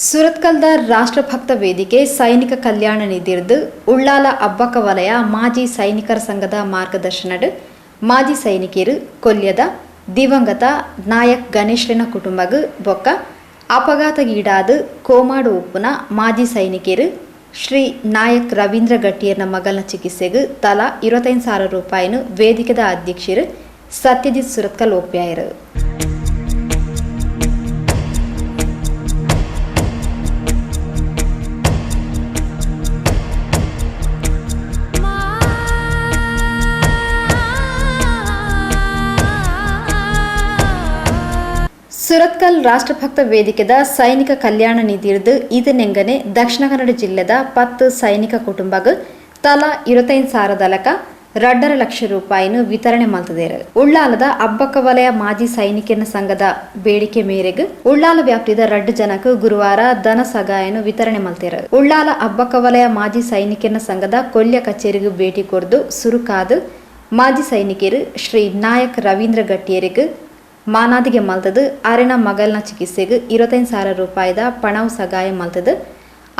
ಸುರತ್ಕಲ್ದ ರಾಷ್ಟ್ರಭಕ್ತ ವೇದಿಕೆ ಸೈನಿಕ ಕಲ್ಯಾಣ ನಿಧಿರ್ದು ಉಳ್ಳಾಲ ಅಬ್ಬಕ್ಕ ವಲಯ ಮಾಜಿ ಸೈನಿಕರ ಸಂಘದ ಮಾರ್ಗದರ್ಶನಡ್ ಮಾಜಿ ಸೈನಿಕರು ಕೊಲ್ಯದ ದಿವಂಗತ ನಾಯಕ್ ಗಣೇಶ್ರನ ಕುಟುಂಬಗ್ ಬೊಕ್ಕ ಅಪಘಾತಗೀಡಾದ ಕೋಮಾಡು ಉಪ್ಪುನ ಮಾಜಿ ಸೈನಿಕರು ಶ್ರೀ ನಾಯಕ್ ರವೀಂದ್ರ ಗಟ್ಟಿಯರ್ನ ಮಗನ ಚಿಕಿತ್ಸೆಗೆ ತಲಾ 25,000 ರೂಪಾಯಿನು ವೇದಿಕೆದ ಅಧ್ಯಕ್ಷರು ಸತ್ಯಜಿತ್ ಸುರತ್ಕಲ್ ಒಪ್ಪ್ಯಾಯರು. ಸುರತ್ಕಲ್ ರಾಷ್ಟ್ರಭಕ್ತ ವೇದಿಕೆದ ಸೈನಿಕ ಕಲ್ಯಾಣ ನಿಧಿರ್ದು ಇದನೆಂಗನೆ ದಕ್ಷಿಣ ಕನ್ನಡ ಜಿಲ್ಲೆದ 10 ಸೈನಿಕ ಕುಟುಂಬಗ್ ತಲಾ 25,000 ಲಕ 2 ಲಕ್ಷ ರೂಪಾಯಿನು ವಿತರಣೆ ಮಾಡ್ತಿದ್ದಾರೆ. ಉಳ್ಳಾಲದ ಅಬ್ಬಕ್ಕ ವಲಯ ಮಾಜಿ ಸೈನಿಕನ ಸಂಘದ ಬೇಡಿಕೆ ಮೇರೆಗೆ ಉಳ್ಳಾಲ ವ್ಯಾಪ್ತಿದ 2 ಜನಕ್ಕೆ ಗುರುವಾರ ಧನ ಸಹಾಯನು ವಿತರಣೆ ಮಾಡ್ತಾರೆ. ಉಳ್ಳಾಲ ಅಬ್ಬಕ್ಕ ವಲಯ ಮಾಜಿ ಸೈನಿಕನ ಸಂಘದ ಕೊಲ್ಯ ಕಚೇರಿಗೆ ಭೇಟಿ ಕೊಡ್ದು ಸುರುಕಾದ ಮಾಜಿ ಸೈನಿಕರು ಶ್ರೀ ನಾಯಕ್ ರವೀಂದ್ರ ಗಟ್ಟಿಯರಿಗೆ ಮಾನಾದಿಗೆ ಮಲ್ತದು ಆರೆನ ಮಗಲ್ನ ಚಿಕಿತ್ಸೆಗೆ 25,000 ರೂಪಾಯಿದ ಪಣವು ಸಹಾಯ ಮಲ್ತದು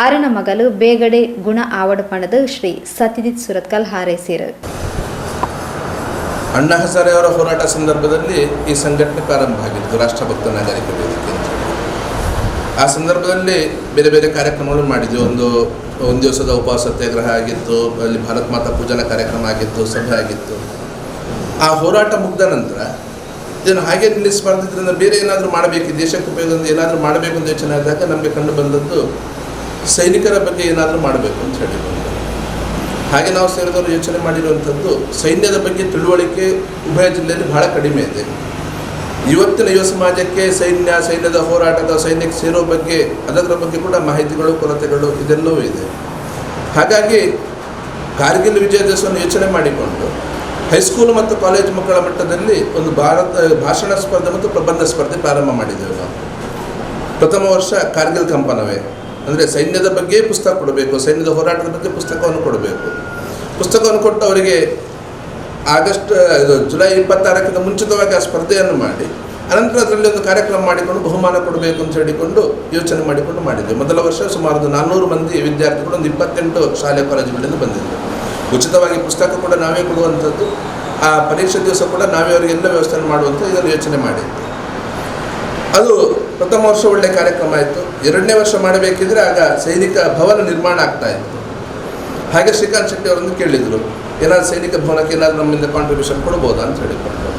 ಆರೆನ ಮಗಲು ಬೇಗಡೆ ಗುಣ ಆವಡ ಪಣದು ಶ್ರೀ ಸತ್ಯಜಿತ್ ಸುರತ್ಕಲ್ ಹಾರೈಸಿರು. ಅಣ್ಣಾ ಹಜಾರೆ ಅವರ ಹೋರಾಟ ಸಂದರ್ಭದಲ್ಲಿ ಈ ಸಂಘಟನೆ ಪ್ರಾರಂಭ ಆಗಿತ್ತು, ರಾಷ್ಟ್ರಭಕ್ತ ನಾಗರಿಕ ವೇದಿಕೆ ಅಂತ. ಆ ಸಂದರ್ಭದಲ್ಲಿ ಬೇರೆ ಬೇರೆ ಕಾರ್ಯಕ್ರಮಗಳು ಮಾಡಿದ್ವಿ. ಒಂದು ದಿವಸದ ಉಪವಾಸ ಸತ್ಯಾಗ್ರಹ ಆಗಿತ್ತು, ಅಲ್ಲಿ ಭಾರತ್ ಮಾತಾ ಪೂಜನ ಕಾರ್ಯಕ್ರಮ ಆಗಿತ್ತು, ಸಭೆ ಆಗಿತ್ತು. ಆ ಹೋರಾಟ ಮುಗಿದ ನಂತರ ಇದನ್ನು ಹಾಗೆ ನಿಲ್ಲಿಸಬಾರ್ದಿದ್ದರಿಂದ ಬೇರೆ ಏನಾದರೂ ಮಾಡಬೇಕು, ದೇಶಕ್ಕೆ ಉಪಯೋಗದಿಂದ ಏನಾದರೂ ಮಾಡಬೇಕು ಅಂತ ಯೋಚನೆ ಆದಾಗ ನಮಗೆ ಕಂಡು ಬಂದದ್ದು ಸೈನಿಕರ ಬಗ್ಗೆ ಏನಾದರೂ ಮಾಡಬೇಕು ಅಂತ ಹೇಳಿಕೊಂಡು ಹಾಗೆ ನಾವು ಸೇರಿದವರು ಯೋಚನೆ ಮಾಡಿರುವಂಥದ್ದು ಸೈನ್ಯದ ಬಗ್ಗೆ ತಿಳುವಳಿಕೆ ಉಭಯ ಜಿಲ್ಲೆಯಲ್ಲಿ ಬಹಳ ಕಡಿಮೆ ಇದೆ. ಇವತ್ತಿನ ಯುವ ಸಮಾಜಕ್ಕೆ ಸೈನ್ಯದ ಹೋರಾಟದ ಸೈನ್ಯಕ್ಕೆ ಸೇರೋ ಬಗ್ಗೆ ಅದರ ಬಗ್ಗೆ ಕೂಡ ಮಾಹಿತಿಗಳು, ಕೊರತೆಗಳು ಇದೆಲ್ಲವೂ ಇದೆ. ಹಾಗಾಗಿ ಕಾರ್ಗಿಲ್ ವಿಜಯ ದಿವಸವನ್ನು ಯೋಚನೆ ಮಾಡಿಕೊಂಡು ಹೈಸ್ಕೂಲು ಮತ್ತು ಕಾಲೇಜು ಮಕ್ಕಳ ಮಟ್ಟದಲ್ಲಿ ಒಂದು ಭಾಷಣ ಸ್ಪರ್ಧೆ ಮತ್ತು ಪ್ರಬಂಧ ಸ್ಪರ್ಧೆ ಪ್ರಾರಂಭ ಮಾಡಿದ್ದೇವೆ ನಾವು. ಪ್ರಥಮ ವರ್ಷ ಕಾರ್ಗಿಲ್ ಕಂಪನವೇ ಅಂದರೆ ಸೈನ್ಯದ ಬಗ್ಗೆ ಪುಸ್ತಕ ಕೊಡಬೇಕು, ಸೈನ್ಯದ ಹೋರಾಟದ ಬಗ್ಗೆ ಪುಸ್ತಕವನ್ನು ಕೊಡಬೇಕು. ಪುಸ್ತಕವನ್ನು ಕೊಟ್ಟು ಅವರಿಗೆ ಜುಲೈ 26 ಮುಂಚಿತವಾಗಿ ಆ ಸ್ಪರ್ಧೆಯನ್ನು ಮಾಡಿ ಅನಂತರ ಅದರಲ್ಲಿ ಒಂದು ಕಾರ್ಯಕ್ರಮ ಮಾಡಿಕೊಂಡು ಬಹುಮಾನ ಕೊಡಬೇಕು ಅಂತ ಹೇಳಿಕೊಂಡು ಯೋಚನೆ ಮಾಡಿಕೊಂಡು ಮಾಡಿದ್ದೇವೆ. ಮೊದಲ ವರ್ಷ ಸುಮಾರು 400 ಮಂದಿ ವಿದ್ಯಾರ್ಥಿಗಳು ಒಂದು 28 ಶಾಲೆ ಕಾಲೇಜುಗಳಿಂದ ಬಂದಿದ್ದರು. ಉಚಿತವಾಗಿ ಪುಸ್ತಕ ಕೂಡ ನಾವೇ ಕೊಡುವಂಥದ್ದು, ಆ ಪರೀಕ್ಷೆ ದಿವಸ ಕೂಡ ನಾವೇ ಅವರಿಗೆಲ್ಲ ವ್ಯವಸ್ಥೆ ಮಾಡುವಂಥ ಇದನ್ನು ಯೋಚನೆ ಮಾಡಿದ್ದು. ಅದು ಪ್ರಥಮ ವರ್ಷ ಒಳ್ಳೆಯ ಕಾರ್ಯಕ್ರಮ ಆಯಿತು. 2ನೇ ವರ್ಷ ಮಾಡಬೇಕಿದ್ರೆ ಆಗ ಸೈನಿಕ ಭವನ ನಿರ್ಮಾಣ ಆಗ್ತಾ ಇತ್ತು. ಹಾಗೆ ಶ್ರೀಕಾಂತ್ ಶೆಟ್ಟಿ ಅವರನ್ನು ಕೇಳಿದರು, ಏನಾದರೂ ಸೈನಿಕ ಭವನಕ್ಕೆ ಏನಾದರೂ ನಮ್ಮಿಂದ ಕಾಂಟ್ರಿಬ್ಯೂಷನ್ ಕೊಡ್ಬೋದಾ ಅಂತ ಹೇಳಿಕೊಂಡು.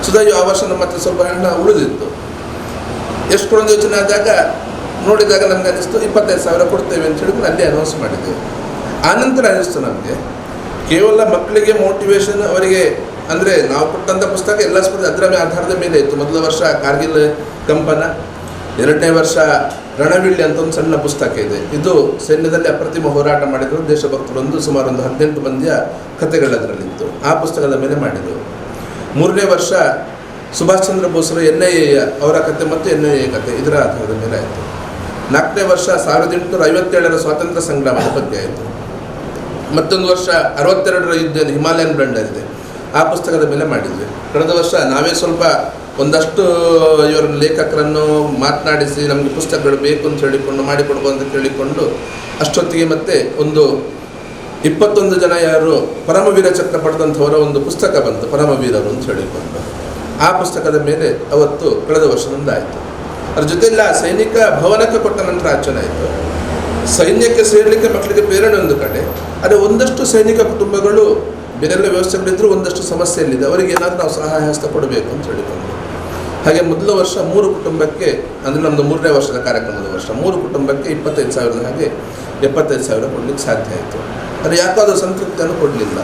ಸುಧಾಯು ಆ ವರ್ಷ ನಮ್ಮ ಹತ್ರ ಸ್ವಲ್ಪ ಹಣ ಉಳಿದಿತ್ತು. ಎಷ್ಟು ಕೊಡೋದು ಯೋಚನೆ ಆದಾಗ ನೋಡಿದಾಗ ನಮ್ಗೆ ಅನ್ನಿಸ್ತು 25,000 ಕೊಡ್ತೇವೆ ಅಂತ ಹೇಳಿಕೊಂಡು ಅಲ್ಲಿ ಅನೌನ್ಸ್ ಮಾಡಿದ್ದೇವೆ. ಆನಂತರ ಅನ್ನಿಸ್ತು ನಮಗೆ ಕೇವಲ ಮಕ್ಕಳಿಗೆ ಮೋಟಿವೇಶನ್ ಅವರಿಗೆ ಅಂದರೆ ನಾವು ಕೊಟ್ಟಂಥ ಪುಸ್ತಕ ಎಲ್ಲ ಸ್ಪರ್ಧೆ ಅದರ ಆಧಾರದ ಮೇಲೆ ಇತ್ತು. ಮೊದಲ ವರ್ಷ ಕಾರ್ಗಿಲ್ ಕಂಪನ, 2ನೇ ವರ್ಷ ರಣವಿಳ್ಳಿ ಅಂತ ಒಂದು ಸಣ್ಣ ಪುಸ್ತಕ ಇದೆ. ಇದು ಸೈನ್ಯದಲ್ಲಿ ಅಪ್ರತಿಮ ಹೋರಾಟ ಮಾಡಿದ್ರು ದೇಶಭಕ್ತರೊಂದು ಸುಮಾರು 18 ಮಂದಿಯ ಕಥೆಗಳದರಲ್ಲಿತ್ತು. ಆ ಪುಸ್ತಕದ ಮೇಲೆ ಮಾಡಿದರು. 3ನೇ ವರ್ಷ ಸುಭಾಷ್ ಚಂದ್ರ ಬೋಸ್ರ NIA ಅವರ ಕಥೆ ಮತ್ತು NIA ಕಥೆ ಇದರ ಆಧಾರದ ಮೇಲೆ ಆಯಿತು. 4ನೇ ವರ್ಷ 1857 ಸ್ವಾತಂತ್ರ್ಯ ಸಂಗ್ರಾಮದ ಬಗ್ಗೆ ಆಯಿತು. ಮತ್ತೊಂದು ವರ್ಷ 62 ಯುದ್ಧ ಹಿಮಾಲಯನ್ ಬ್ಲಂಡರ್ ಇದೆ, ಆ ಪುಸ್ತಕದ ಮೇಲೆ ಮಾಡಿದ್ವಿ. ಕಳೆದ ವರ್ಷ ನಾವೇ ಸ್ವಲ್ಪ ಒಂದಷ್ಟು ಇವರ ಲೇಖಕರನ್ನು ಮಾತನಾಡಿಸಿ ನಮಗೆ ಪುಸ್ತಕಗಳು ಬೇಕು ಅಂತ ಹೇಳಿಕೊಂಡು ಮಾಡಿಕೊಡ್ಬೋದು ಅಂತ ಕೇಳಿಕೊಂಡು ಅಷ್ಟೊತ್ತಿಗೆ ಮತ್ತೆ ಒಂದು 21 ಜನ ಯಾರು ಪರಮವೀರ ಚಕ್ರ ಪಡೆದಂಥವರ ಒಂದು ಪುಸ್ತಕ ಬಂತು, ಪರಮವೀರರು ಅಂತ ಹೇಳಿಕೊಂಡು. ಆ ಪುಸ್ತಕದ ಮೇಲೆ ಅವತ್ತು ಕಳೆದ ವರ್ಷದಿಂದಾಯಿತು. ಅದ್ರ ಜೊತೆಲ್ಲ ಸೈನಿಕ ಭವನಕ್ಕೆ ಕೊಟ್ಟ ನಂತರ ಆಚರಣೆ ಆಯಿತು. ಸೈನ್ಯಕ್ಕೆ ಸೇರಲಿಕ್ಕೆ ಮಕ್ಕಳಿಗೆ ಪ್ರೇರಣೆ ಒಂದು ಕಡೆ, ಆದರೆ ಒಂದಷ್ಟು ಸೈನಿಕ ಕುಟುಂಬಗಳು ಬೇರೆಲ್ಲ ವ್ಯವಸ್ಥೆಗಳಿದ್ದರೂ ಒಂದಷ್ಟು ಸಮಸ್ಯೆಯಲ್ಲಿದೆ, ಅವರಿಗೆ ಏನಾದರೂ ನಾವು ಸಹಾಯ ಹಸ್ತ ಕೊಡಬೇಕು ಅಂತ ಹೇಳಿಕೊಂಡು ಹಾಗೆ ಮೊದಲ ವರ್ಷ 3 ಕುಟುಂಬಕ್ಕೆ, ಅಂದರೆ ನಮ್ಮದು 3ನೇ ವರ್ಷದ ಕಾರ್ಯಕ್ರಮದ ವರ್ಷ 3 ಕುಟುಂಬಕ್ಕೆ 25,000 ಹಾಗೆ 75,000 ಕೊಡಲಿಕ್ಕೆ ಸಾಧ್ಯ ಆಯಿತು. ಆದರೆ ಯಾಕೋ ಅದು ಸಂತೃಪ್ತಿಯನ್ನು ಕೊಡಲಿಲ್ಲ.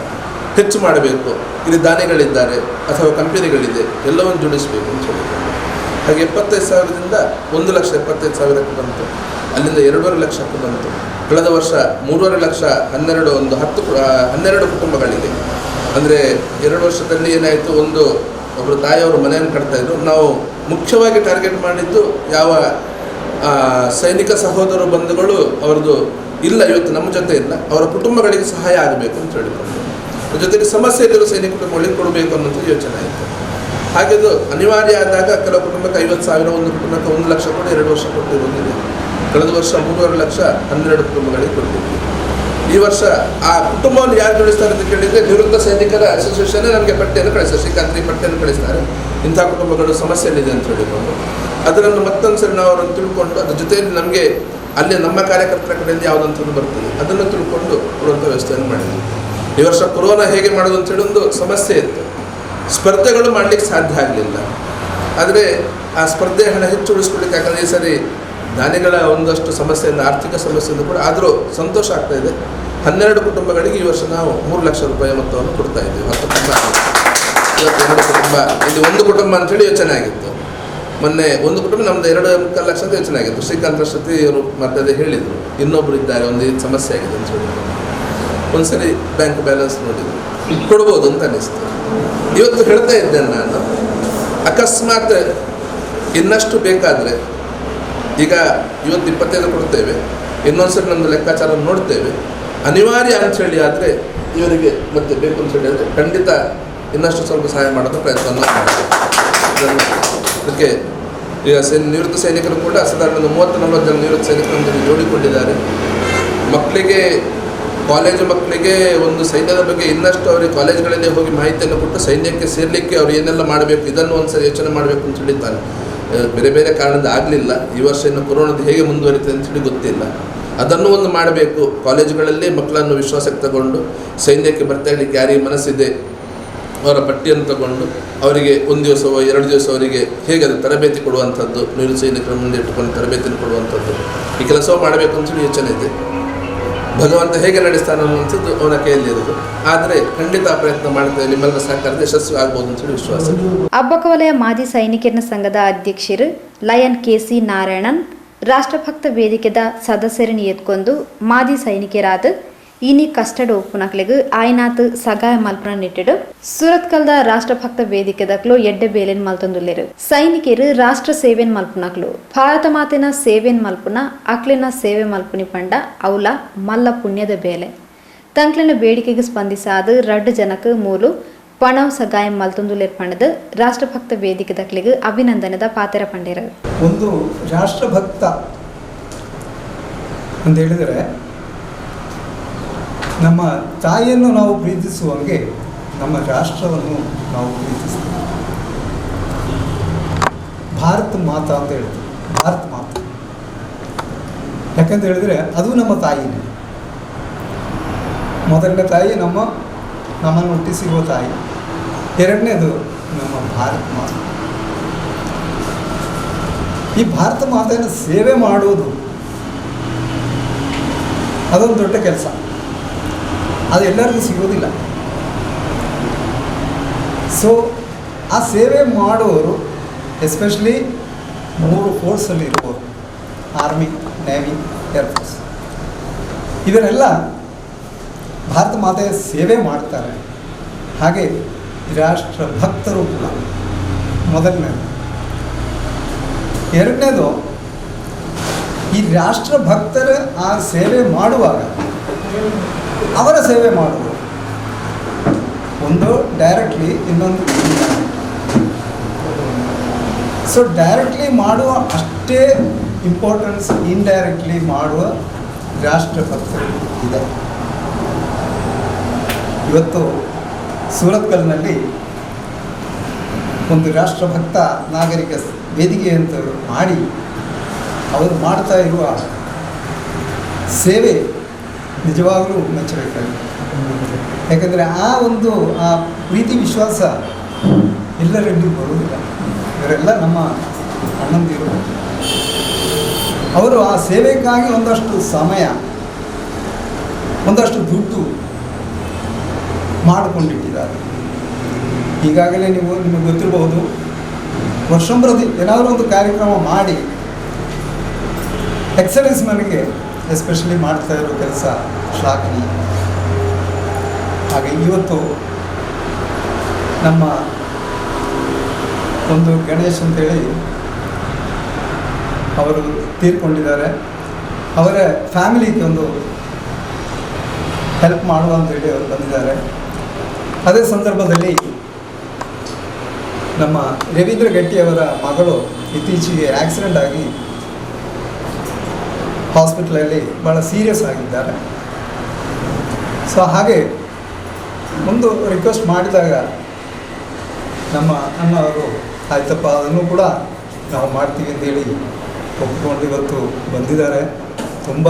ಹೆಚ್ಚು ಮಾಡಬೇಕು, ಇಲ್ಲಿ ದಾನಿಗಳಿದ್ದಾರೆ ಅಥವಾ ಕಂಪನಿಗಳಿದೆ, ಎಲ್ಲವನ್ನು ಜೋಡಿಸಬೇಕು ಅಂತ ಹೇಳಿಕೊಂಡು ಹಾಗೆ 75,000ದಿಂದ 1,75,000ಕ್ಕೆ ಬಂತು. ಅಲ್ಲಿಂದ 2.5 ಲಕ್ಷಕ್ಕೆ ಬಂತು. ಕಳೆದ ವರ್ಷ 3.5 ಲಕ್ಷ 12 ಕುಟುಂಬಗಳಿಗೆ. ಅಂದರೆ 2 ವರ್ಷದಲ್ಲಿ ಏನಾಯಿತು, ಒಬ್ಬರು ತಾಯಿಯವರು ಮನೆಯನ್ನು ಕಟ್ತಾಯಿದ್ರು. ನಾವು ಮುಖ್ಯವಾಗಿ ಟಾರ್ಗೆಟ್ ಮಾಡಿದ್ದು ಯಾವ ಸೈನಿಕ ಸಹೋದರ ಬಂಧುಗಳು ಅವ್ರದ್ದು ಇಲ್ಲ, ಇವತ್ತು ನಮ್ಮ ಜೊತೆ ಇಲ್ಲ, ಅವರ ಕುಟುಂಬಗಳಿಗೆ ಸಹಾಯ ಆಗಬೇಕು ಅಂತ ಹೇಳಿಕೊಂಡು ಜೊತೆಗೆ ಸಮಸ್ಯೆಯಲ್ಲಿರೋ ಸೈನಿಕ ಕುಟುಂಬಗಳಿಗೆ ಕೊಡಬೇಕು ಅನ್ನೋದು ಯೋಚನೆ ಆಯಿತು. ಹಾಗೆ ಅದು ಅನಿವಾರ್ಯ ಆದಾಗ ಕೆಲವು ಕುಟುಂಬಕ್ಕೆ 50,000, ಒಂದು ಕುಟುಂಬಕ್ಕೆ 1 ಲಕ್ಷ ಕೂಡ 2 ವರ್ಷ ಕೊಟ್ಟು ಬಂದಿದೆ. ಕಳೆದ ವರ್ಷ 3,12,12 ಕುಟುಂಬಗಳಿಗೆ ಕೊಟ್ಟಿದ್ವಿ. ಈ ವರ್ಷ ಆ ಕುಟುಂಬವನ್ನು ಯಾರು ಜೋಡಿಸ್ತಾರೆ ಅಂತ ಕೇಳಿದರೆ ನಿವೃತ್ತ ಸೈನಿಕರ ಅಸೋಸಿಯೇಷನ್ ನಮಗೆ ಪಟ್ಟಿಯನ್ನು ಕಳಿಸ್ತಾರೆ, ಶ್ರೀಕಾಂತ್ರಿ ಪಟ್ಟಿಯನ್ನು ಕಳಿಸ್ತಾರೆ. ಇಂಥ ಕುಟುಂಬಗಳು ಸಮಸ್ಯೆಯಲ್ಲಿದೆ ಅಂತ ಹೇಳಿಕೊಂಡು ಅದನ್ನು ಮತ್ತೊಂದು ಸರಿ ನಾವು ಅವರನ್ನು ತಿಳ್ಕೊಂಡು ಅದ್ರ ಜೊತೆಯಲ್ಲಿ ನಮಗೆ ಅಲ್ಲಿ ನಮ್ಮ ಕಾರ್ಯಕರ್ತರ ಕಡೆಯಿಂದ ಯಾವುದಂಥದ್ದು ಬರ್ತದೆ ಅದನ್ನು ತಿಳ್ಕೊಂಡು ಕೊಡುವಂಥ ವ್ಯವಸ್ಥೆಯನ್ನು ಮಾಡಿದ್ವಿ. ಈ ವರ್ಷ ಕೊರೋನಾ ಹೇಗೆ ಮಾಡೋದು ಅಂತೇಳಿ ಒಂದು ಸಮಸ್ಯೆ ಇತ್ತು, ಸ್ಪರ್ಧೆಗಳು ಮಾಡಲಿಕ್ಕೆ ಸಾಧ್ಯ ಆಗಲಿಲ್ಲ. ಆದರೆ ಆ ಸ್ಪರ್ಧೆ ಹಣ ಹೆಚ್ಚು ಉಳಿಸ್ಕೊಳ್ಳಿಕ್ಕೆ, ಯಾಕಂದರೆ ಈ ಸರಿ ದಾನಿಗಳ ಒಂದಷ್ಟು ಸಮಸ್ಯೆಯಿಂದ, ಆರ್ಥಿಕ ಸಮಸ್ಯೆಯಿಂದ ಕೂಡ ಆದರೂ ಸಂತೋಷ ಆಗ್ತಾ ಇದೆ. 12 ಕುಟುಂಬಗಳಿಗೆ ಈ ವರ್ಷ ನಾವು 3 ಲಕ್ಷ ರೂಪಾಯಿ ಮೊತ್ತವನ್ನು ಕೊಡ್ತಾ ಇದ್ದೀವಿ. 10 ಕುಟುಂಬ, 22 ಕುಟುಂಬ, ಇಲ್ಲಿ ಒಂದು ಕುಟುಂಬ ಅಂತೇಳಿ ಯೋಚನೆ ಆಗಿತ್ತು. ಮೊನ್ನೆ ಒಂದು ಕುಟುಂಬ ನಮ್ಮದು 2.25 ಲಕ್ಷ ಅಂತ ಯೋಚನೆ ಆಗಿತ್ತು. ಶ್ರೀಕಾಂತ್ ರಶ್ವತಿ ಅವರು ಮತ್ತೆ ಹೇಳಿದರು, ಇನ್ನೊಬ್ಬರು ಇದ್ದಾರೆ, ಒಂದು ಸಮಸ್ಯೆ ಆಗಿದೆ ಅಂತ ಹೇಳಿ ಒಂದು ಸರಿ ಬ್ಯಾಂಕ್ ಬ್ಯಾಲೆನ್ಸ್ ನೋಡಿದ್ರು, ಕೊಡ್ಬೋದು ಅಂತ ಅನ್ನಿಸ್ತು. ಇವತ್ತು ಹೇಳ್ತಾ ಇದ್ದೇನೆ ನಾನು, ಅಕಸ್ಮಾತ್ ಇನ್ನಷ್ಟು ಬೇಕಾದರೆ ಈಗ ಇವತ್ತು 25 ಕೊಡ್ತೇವೆ, ಇನ್ನೊಂದ್ಸರಿ ನಮ್ಮದು ಲೆಕ್ಕಾಚಾರ ನೋಡ್ತೇವೆ, ಅನಿವಾರ್ಯ ಅಂಥೇಳಿ ಆದರೆ ಇವರಿಗೆ ಮತ್ತೆ ಬೇಕು ಅಂತ ಹೇಳಿದರೆ ಖಂಡಿತ ಇನ್ನಷ್ಟು ಸ್ವಲ್ಪ ಸಹಾಯ ಮಾಡೋದು ಪ್ರಯತ್ನವನ್ನು ಮಾಡ್ತೇವೆ. ಅದಕ್ಕೆ ಈಗ ನಿವೃತ್ತ ಸೈನಿಕರು ಕೂಡ ಸಾಧಾರಣ 30-40 ಜನ ನಿವೃತ್ತ ಸೈನಿಕರನ್ನು ಜೋಡಿಕೊಂಡಿದ್ದಾರೆ. ಮಕ್ಕಳಿಗೆ, ಕಾಲೇಜು ಮಕ್ಕಳಿಗೆ ಒಂದು ಸೈನ್ಯದ ಬಗ್ಗೆ ಇನ್ನಷ್ಟು ಅವರಿಗೆ ಕಾಲೇಜ್ಗಳಲ್ಲೇ ಹೋಗಿ ಮಾಹಿತಿಯನ್ನು ಕೊಟ್ಟು ಸೈನ್ಯಕ್ಕೆ ಸೇರಲಿಕ್ಕೆ ಅವ್ರು ಏನೆಲ್ಲ ಮಾಡಬೇಕು ಇದನ್ನು ಒಂದು ಸರಿ ಯೋಚನೆ ಮಾಡಬೇಕು ಅಂತ ಹೇಳಿದ್ದಾರೆ. ಬೇರೆ ಬೇರೆ ಕಾರಣದಿಂದ ಆಗಲಿಲ್ಲ. ಈ ವರ್ಷ ಇನ್ನು ಕೊರೋನಾದ ಹೇಗೆ ಮುಂದುವರಿತದೆ ಅಂತೇಳಿ ಗೊತ್ತಿಲ್ಲ. ಅದನ್ನು ಒಂದು ಮಾಡಬೇಕು. ಕಾಲೇಜುಗಳಲ್ಲಿ ಮಕ್ಕಳನ್ನು ವಿಶ್ವಾಸಕ್ಕೆ ತಗೊಂಡು ಸೈನ್ಯಕ್ಕೆ ಬರ್ತಾ ಇರಲಿಕ್ಕೆ ಯಾರಿಗೆ ಮನಸ್ಸಿದೆ ಅವರ ಪಟ್ಟಿಯನ್ನು ತಗೊಂಡು ಅವರಿಗೆ 1 ದಿವಸವೋ 2 ದಿವಸ ಅವರಿಗೆ ಹೇಗೆ ಅದು ತರಬೇತಿ ಕೊಡುವಂಥದ್ದು, ನಿವೃತ್ತ ಸೈನಿಕರ ಮುಂದೆ ಇಟ್ಟುಕೊಂಡು ತರಬೇತಿಯನ್ನು ಕೊಡುವಂಥದ್ದು, ಈ ಕೆಲಸವೂ ಮಾಡಬೇಕು ಅಂತೇಳಿ ಯೋಚನೆ ಇದೆ. ಭಗವಂತ ಹೇಗೆ ನಡೆಸ್ತಾನೆ ಅನ್ನುವಂಥದ್ದು ಅವನ ಕೈಯಲ್ಲಿರೋದು. ಆದರೆ ಖಂಡಿತ ಪ್ರಯತ್ನ ಮಾಡ್ತೇವೆ, ನಿಮ್ಮೆಲ್ಲರ ಸಹಕಾರದ ಯಶಸ್ವಿ ಆಗ್ಬೋದು ಅಂತೇಳಿ ವಿಶ್ವಾಸ. ಅಬ್ಬಕ್ಕ ವಲಯ ಮಾಜಿ ಸೈನಿಕರ ಸಂಘದ ಅಧ್ಯಕ್ಷರು ಲಯನ್ ಕೆಸಿ ನಾರಾಯಣನ್ ರಾಷ್ಟ್ರಭಕ್ತ ವೇದಿಕೆದ ಸದಸ್ಯರನ್ನು ಎತ್ಕೊಂಡು ಮಾಜಿ ಸೈನಿಕರಾದ ಇನಿ ಕಷ್ಟಡ್ ಒಪ್ಪುನಕ್ಲೆಗ್ ಆಯ್ನಾತ್ ಸಗಾಯ ಮಲ್ಪನ ನಿಟ್ಟಿಡು ಸುರತ್ಕಲ್ದ ರಾಷ್ಟ್ರಭಕ್ತ ವೇದಿಕೆದಕ್ಲು ಎಡ್ಡೆ ಬೇಲೆನ್ ಮಲ್ತೊಂದುಲ್ಲೆರು. ಸೈನಿಕರು ರಾಷ್ಟ್ರ ಸೇವೆನ್ ಮಲ್ಪುನಕ್ಲು ಭಾರತ ಮಾತೆನ ಸೇವೆನ್ ಮಲ್ಪುನ ಅಕ್ಲಿನ ಸೇವೆ ಮಲ್ಪುನಿ ಪಂಡ ಅವಲ ಮಲ್ಲ ಪುಣ್ಯದ ಬೇಲೆ ತಂಕ್ಲಿನ ಬೇಡಿಕೆಗೆ ಸ್ಪಂದಿಸಾದ 2 ಜನಕ್ಕೆ ಮೂಲು ಪಣವ್ ಸಗಾಯ ಮಲ್ತೊಂದುಲ್ಲೆರ್ ಪಂಡದ ರಾಷ್ಟ್ರಭಕ್ತ ವೇದಿಕೆದಕ್ಲೆಗ್ ಅಭಿನಂದನದ ಪಾತ್ರ ಪಂಡೇರು. ಒಂದು ರಾಷ್ಟ್ರಭಕ್ತ ಅಂತ ಹೇಳಿದರೆ ನಮ್ಮ ತಾಯಿಯನ್ನು ನಾವು ಪ್ರೀತಿಸುವಂಗೆ ನಮ್ಮ ರಾಷ್ಟ್ರವನ್ನು ನಾವು ಪ್ರೀತಿಸ್ತೀವಿ. ಭಾರತ ಮಾತಾ ಅಂತ ಹೇಳ್ತೀವಿ, ಭಾರತ ಮಾತಾ. ಯಾಕಂತ ಹೇಳಿದರೆ ಅದು ನಮ್ಮ ತಾಯಿನೇ. ಮೊದಲನೇ ತಾಯಿ ನಮ್ಮನ್ನು ಹುಟ್ಟಿಸಿರುವ ತಾಯಿ, ಎರಡನೇದು ನಮ್ಮ ಭಾರತ ಮಾತಾ. ಈ ಭಾರತ ಮಾತೆಯನ್ನು ಸೇವೆ ಮಾಡುವುದು ಅದೊಂದು ದೊಡ್ಡ ಕೆಲಸ. ಅದು ಎಲ್ಲರಿಗೂ ಸಿಗೋದಿಲ್ಲ. ಸೊ ಆ ಸೇವೆ ಮಾಡುವವರು ಎಸ್ಪೆಷಲಿ 3 ಫೋರ್ಸಲ್ಲಿ ಇರುವವರು, ಆರ್ಮಿ, ನೇವಿ, ಏರ್ಫೋರ್ಸ್, ಇವರೆಲ್ಲ ಭಾರತ ಮಾತೆಯ ಸೇವೆ ಮಾಡ್ತಾರೆ. ಹಾಗೆ ರಾಷ್ಟ್ರ ಭಕ್ತರು ಕೂಡ ಮೊದಲನೇದು. ಎರಡನೇದು, ಈ ರಾಷ್ಟ್ರ ಭಕ್ತರ ಆ ಸೇವೆ ಮಾಡುವಾಗ ಅವರ ಸೇವೆ ಮಾಡುವುದು ಒಂದು ಡೈರೆಕ್ಟ್ಲಿ, ಇನ್ನೊಂದು ಸೊ ಡೈರೆಕ್ಟ್ಲಿ ಮಾಡುವ ಅಷ್ಟೇ ಇಂಪಾರ್ಟೆನ್ಸ್ ಇಂಡೈರೆಕ್ಟ್ಲಿ ಮಾಡುವ ರಾಷ್ಟ್ರಭಕ್ತರು ಇದೆ. ಇವತ್ತು ಸೂರತ್ಕಲ್ನಲ್ಲಿ ಒಂದು ರಾಷ್ಟ್ರಭಕ್ತ ನಾಗರಿಕ ವೇದಿಕೆ ಅಂತ ಮಾಡಿ ಅವರು ಮಾಡ್ತಾ ಇರುವ ಸೇವೆ ನಿಜವಾಗಲೂ ಮೆಚ್ಚಬೇಕಾಗಿದೆ. ಯಾಕಂದರೆ ಆ ಪ್ರೀತಿ ವಿಶ್ವಾಸ ಎಲ್ಲರಲ್ಲಿ ಬರುವುದಿಲ್ಲ. ಇವರೆಲ್ಲ ನಮ್ಮ ಅಣ್ಣಂದಿರು. ಅವರು ಆ ಸೇವೆಗಾಗಿ ಒಂದಷ್ಟು ಸಮಯ, ಒಂದಷ್ಟು ದುಡ್ಡು ಮಾಡಿಕೊಂಡಿಟ್ಟಿದ್ದಾರೆ. ಈಗಾಗಲೇ ನಿಮಗೆ ಗೊತ್ತಿರಬಹುದು, ವರ್ಷಂಪ್ರತಿ ಏನಾದರೂ ಒಂದು ಕಾರ್ಯಕ್ರಮ ಮಾಡಿ ಎಕ್ಸಲೆನ್ಸ್ ಮನೆಗೆ ಎಸ್ಪೆಷಲಿ ಮಾಡ್ತಾ ಇರೋ ಕೆಲಸ ಶ್ಲಾಘನೀಯ. ಹಾಗೆ ಇವತ್ತು ನಮ್ಮ ಒಂದು ಗಣೇಶ್ ಅಂತೇಳಿ ಅವರು ತೀರ್ಕೊಂಡಿದ್ದಾರೆ. ಅವರ ಫ್ಯಾಮಿಲಿಗೆ ಒಂದು ಹೆಲ್ಪ್ ಮಾಡುವ ಅಂತೇಳಿ ಅವರು ಬಂದಿದ್ದಾರೆ. ಅದೇ ಸಂದರ್ಭದಲ್ಲಿ ನಮ್ಮ ರವೀಂದ್ರ ಗಟ್ಟಿಯವರ ಮಗಳು ಇತ್ತೀಚೆಗೆ ಆಕ್ಸಿಡೆಂಟ್ ಆಗಿ ಹಾಸ್ಪಿಟ್ಲಲ್ಲಿ ಭಾಳ ಸೀರಿಯಸ್ ಆಗಿದ್ದಾರೆ. ಸೊ ಹಾಗೆ ಒಂದು ರಿಕ್ವೆಸ್ಟ್ ಮಾಡಿದಾಗ ನಮ್ಮ ಅಣ್ಣವರು ಆಯ್ತಪ್ಪ ಅದನ್ನು ಕೂಡ ನಾವು ಮಾಡ್ತೀವಿ ಅಂತೇಳಿ ಒಪ್ಪಿಕೊಂಡು ಇವತ್ತು ಬಂದಿದ್ದಾರೆ. ತುಂಬ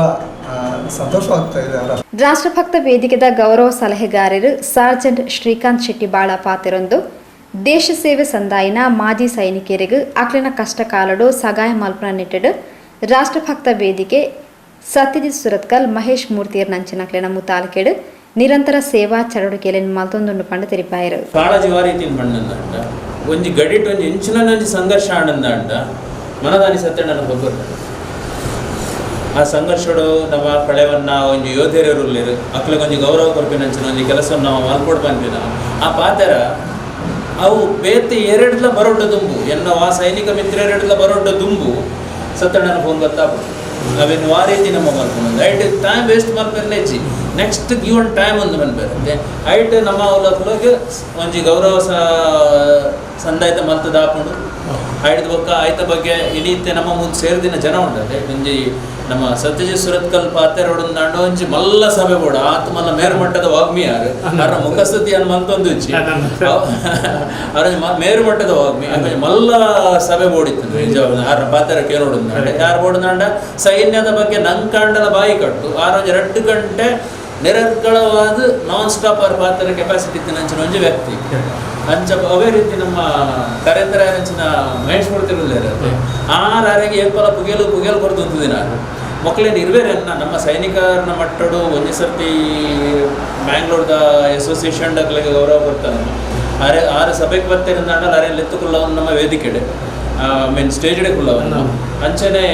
ಸಂತೋಷವಾಗ್ತಾ ಇದೆ. ರಾಷ್ಟ್ರಭಕ್ತ ವೇದಿಕೆದ ಗೌರವ ಸಲಹೆಗಾರರು ಸಾರ್ಜೆಂಟ್ ಶ್ರೀಕಾಂತ್ ಶೆಟ್ಟಿ ಬಾಳ ಪಾತಿರೊಂದು ದೇಶ ಸೇವೆ ಸಂದಾಯಿನ ಮಾಜಿ ಸೈನಿಕರಿಗೂ ಅಕ್ಲಿನ ಕಷ್ಟ ಕಾಲಡು ಸಗಾಯ ಮಲ್ಪನ ನಿಟ್ಟಿಡು ರಾಷ್ಟ್ರಭಕ್ತ ವೇದಿಕೆ ಸತ್ಯಜಿತ್ ಸುರತ್ಕಲ್ ಮಹೇಶ್ ಮೂರ್ತಿಯರ್ ನಂಚಿನಕ್ಲಿನ ಮುತಾಲಿಕೆಡು ನಿರಂತರ ಸೇವಾ ಚಟುವಟಿಕೆಯಲ್ಲಿ ಮಲ್ತೊಂದು ಪಂಡ ತೆರಿಪಾಯರು ಕಾಳಜಿ ವಾರೀತಿನ ಪಂಡಂದ ಒಂಜಿ ಗಡಿಟ್ ಒಂಜಿ ಇಂಚಿನ ಸಂಘರ್ಷ ಆನಂದ ಮನದಾನಿ ಸತ್ಯ ನನ್ನ ಗೊಬ್ಬರ ಆ ಸಂಘರ್ಷಡು ನಮ್ಮ ಕಳೆವನ್ನ ಒಂಜಿ ಯೋಧೇರರು ಅಕ್ಲಿಗೊಂಜಿ ಗೌರವ ಕೊರ್ಪಿನಂಚಿನ ಒಂಜಿ ಕೆಲಸವನ್ನು ನಾವು ಮಲ್ಕೊಡ್ ಬಂದಿನ ಆ ಪಾತ್ರ ಅವು ಬೇತೆ ಎರಡ್ಲ ಬರೋಡ್ಡ ದುಂಬು ಎನ್ನೋ ಆ ಸೈನಿಕ ಮಿತ್ರ ಎರಡ್ಲ ಬರೋಡ್ಡ ದುಂಬು ಸತ್ತಣ್ಣನ ಫೋನ್ ಗೊತ್ತಾಗ್ಬೋದು ಅವೇನು ಆ ರೀತಿ ನಮ್ಮ ಮಲ್ಕೊಂಡು ಐಟ್ ಟೈಮ್ ವೇಸ್ಟ್ ಮಲ್ಪೆಚ್ಚಿ ನೆಕ್ಸ್ಟ್ ಗಿವನ್ ಟೈಮ್ ಒಂದು ಬಂದ್ಬರುತ್ತೆ ಐಟ್ ನಮ್ಮ ಅವಲೋಗೆ ಒಂಜಿ ಗೌರವ ಸಂದಾಯಿತ ಮಲ್ತದ ಹಾಕೊಂಡು ಐಡ್ದ ಬೊಕ್ಕ ಆಯ್ತ ಬಗ್ಗೆ ಇಡೀತೆ ನಮ್ಮ ಮುಂದೆ ಸೇರಿದಿನ ಜನ ಉಂಟದೆ ಒಂಜಿ ನಮ್ಮ ಸತ್ಯಜಿತ್ ಸುರತ್ಕಲ್ ಪಾತೆರೋಡೊಂದು ಒಂಜಿ ಮಲ್ಲ ಸಭೆ ಬೋಡ ಆತ ಮಲ್ಲ ಮೇರುಮಟ್ಟದ ವಾಗ್ಮಿಯಾರು ಅವರ ಮುಖಸ್ತುತಿಯನ್ನು ಮಲ್ತೊಂದು ಅವರ ಮೇರುಮಟ್ಟದ ವಾಗ್ಮಿ ಮಲ್ಲ ಸಭೆ ಬೋಡಿತ್ತು ಆರ ಪಾತೆರ ಕೇಳೋಡು ಯಾರು ಬೋಡಂಡ ಸೈನ್ಯದ ಬಗ್ಗೆ ನಂಕಾಂಡಲ ಬಾಯಿ ಕಟ್ಟು 2 ಗಂಟೆ ನಿರರ್ಗಳವಾದ ನಾನ್ ಸ್ಟಾಪ್ ಅವ್ರ ಪಾತ್ರ ಕೆಪಾಸಿಟಿ ಇತ್ತು ನಂಚಿನ ಒಂಜಿ ವ್ಯಕ್ತಿ ಅಂಚ ಅವೇ ರೀತಿ ನಮ್ಮ ಕರೇಂದ್ರ ಅಂಚಿನ ಮಹೇಶ್ ಮೂರ್ತಿರಲ್ಲೇ ಇರುತ್ತೆ ಆರಿಗೆ ಏಪಲ ಪುಗೇಲು ಕೊಡ್ತಂತದಿ ನಾನು ಮಕ್ಕಳೇನು ಇರುವೇರನ್ನ ನಮ್ಮ ಸೈನಿಕರನ್ನ ಮಟ್ಟಡು ಒಂದೇ ಸರ್ತಿ ಬ್ಯಾಂಗ್ಳೂರ್ದ ಅಸೋಸಿಯೇಷನ್ ಡಗ್ಲಿಗೆ ಗೌರವ ಕೊಡ್ತಾನೆ ಆರು ಸಭೆಗೆ ಬರ್ತೇನೆ ಅರೆಯಲ್ಲಿ ಎತ್ತುಕೊಳ್ಳವನ್ನು ನಮ್ಮ ವೇದಿಕೆಡೆ ಮೀನ್ ಸ್ಟೇಜ್ಡೆ ಕುಲ್ಲವನ್ನು ಅಂಚನೆ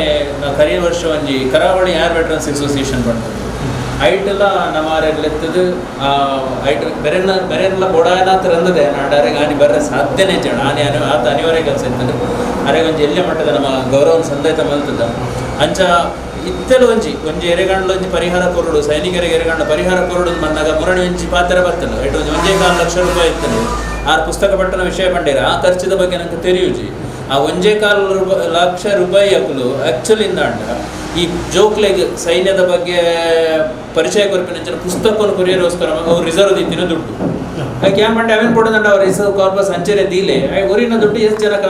ಕರಿಯ ವರ್ಷ ಒಂಜಿ ಕರಾವಳಿ ಏರ್ ವೆಟ್ರನ್ಸ್ ಅಸೋಸಿಯೇಷನ್ ಬರ್ತದೆ ಐಟೆಲ್ಲ ನಮ್ಮ ಎತ್ತದು ಐಟ್ ಬೇರೆಲ್ಲ ಬೋಡಾಯನಾಥ ರಂದದೆ ನಾಡಾರೆ ಗಾನಿ ಬರ್ರೆ ಸಾಧ್ಯನೇ ಜನ ಆತ ಅನಿವಾರ್ಯ ಕೆಲಸ ಇರ್ತದೆ ಅರೆ ಒಂಜಿ ಎಲ್ಲೆ ಮಟ್ಟದ ನಮ್ಮ ಗೌರವ ಸಂದಾಯಿತ ಮಲ್ತದ ಅಂಚ ಇತ್ತಲು ಒಂಜಿ ಎರೆಗಂಡ್ಲ ಒಂಜಿ ಪರಿಹಾರ ಕೊರಡು ಸೈನಿಕರಿಗೆ ಎರೆಗಂಡ ಪರಿಹಾರ ಕೊರಡು ಬಂದಾಗ ಮುರಣಿ ಒಂಜಿ ಪಾತ್ರ ಬರ್ತದೆ ಐಟ್ ಒಂಜಿ 1.4 ಲಕ್ಷ ಇರ್ತದೆ ಆರು ಪುಸ್ತಕ ಪಟ್ಟಣ ವಿಷಯ ಪಂಡೀರ ಆ ಖರ್ಚಿದ ಬಗ್ಗೆ ನಂಗೆ ತೆರೆಯುಜಿ ಆ 1.4 ಲಕ್ಷ ರೂಪಾಯಿ ಅಕ್ಕಲು ಆ್ಯಕ್ಚುಲಿ ಇಂದ ಈ ಜೋಕ್ಲೆಗ್ ಸೈನ್ಯದ ಬಗ್ಗೆ ಪರಿಚಯ ಕೊರಪಿನ ಪುಸ್ತಕವನ್ನು ಕೊರಿಯರೋಸ್ಕರ ಅವ್ರು ರಿಸರ್ವ್ ದಿತ್ತಿನ ದುಡ್ಡು ಯಾಕೆ ಏನ್ ಮಾಡಿ ಅವೇನು ಕೊಡೋದಂಡ ಅವ್ರ ರಿಸರ್ವ್ ಕಾರ್ಪಸ್ ಅಂಚೆರೆ ದೀಲೆ ಊರಿನ ದುಡ್ಡು ಎಷ್ಟು ಜನಕ್ಕೆ